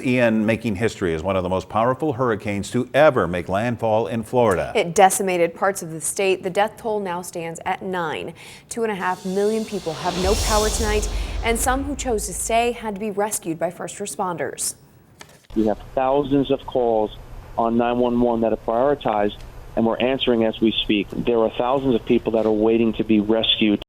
Ian making history as one of the most powerful hurricanes to ever make landfall in Florida. It decimated parts of the state. The death toll now stands at 9. 2.5 million people have no power tonight, and some who chose to stay had to be rescued by first responders. We have thousands of calls on 911 that are prioritized, and we're answering as we speak. There are thousands of people that are waiting to be rescued.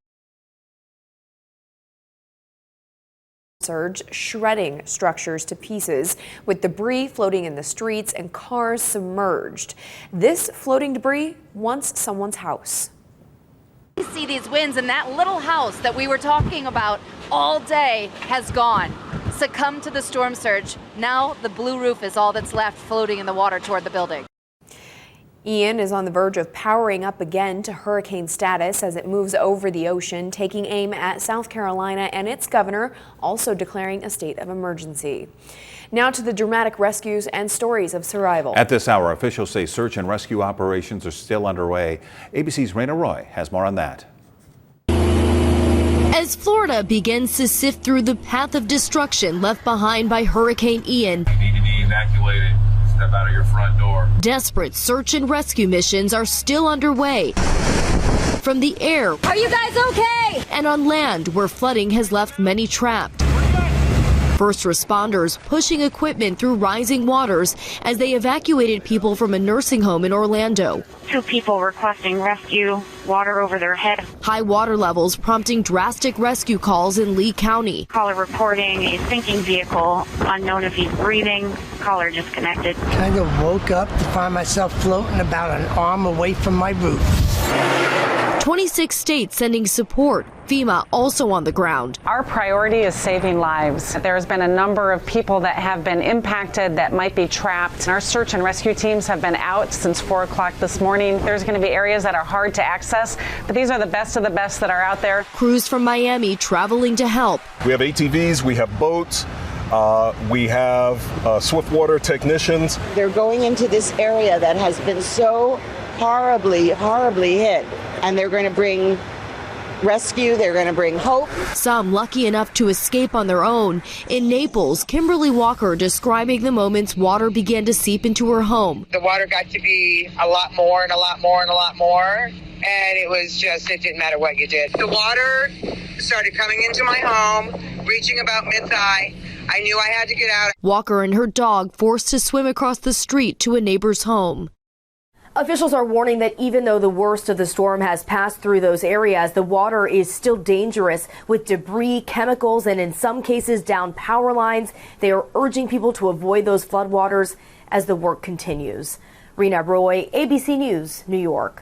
Surge shredding structures to pieces, with debris floating in the streets and cars submerged. This floating debris once someone's house. You see these winds, and that little house that we were talking about all day has gone, succumbed to the storm surge. Now the blue roof is all that's left floating in the water toward the building. Ian is on the verge of powering up again to hurricane status as it moves over the ocean, taking aim at South Carolina and its governor, also declaring a state of emergency. Now to the dramatic rescues and stories of survival. At this hour, officials say search and rescue operations are still underway. ABC's Raina Roy has more on that. As Florida begins to sift through the path of destruction left behind by Hurricane Ian, you need to be evacuated. Step out of your front door. Desperate search and rescue missions are still underway. From the air, Are you guys okay? and on land where flooding has left many trapped. First responders pushing equipment through rising waters as they evacuated people from a nursing home in Orlando. 2 people requesting rescue, water over their head. High water levels prompting drastic rescue calls in Lee County. Caller reporting a sinking vehicle, unknown if he's breathing. Caller disconnected. Kind of woke up to find myself floating about an arm away from my roof. 26 states sending support. FEMA also on the ground. Our priority is saving lives. There's been a number of people that have been impacted that might be trapped. Our search and rescue teams have been out since 4 o'clock this morning. There's going to be areas that are hard to access, but these are the best of the best that are out there. Crews from Miami traveling to help. We have ATVs, we have boats, we have swiftwater technicians. They're going into this area that has been so horribly hit, and they're going to bring rescue, they're going to bring hope. Some lucky enough to escape on their own. In Naples, Kimberly Walker describing the moments water began to seep into her home. The water got to be a lot more and a lot more and a lot more, and it didn't matter what you did. The water started coming into my home, reaching about mid-thigh. I knew I had to get out. Walker and her dog forced to swim across the street to a neighbor's home. Officials are warning that even though the worst of the storm has passed through those areas, the water is still dangerous with debris, chemicals, and in some cases down power lines. They are urging people to avoid those floodwaters as the work continues. Raina Roy, ABC News, New York.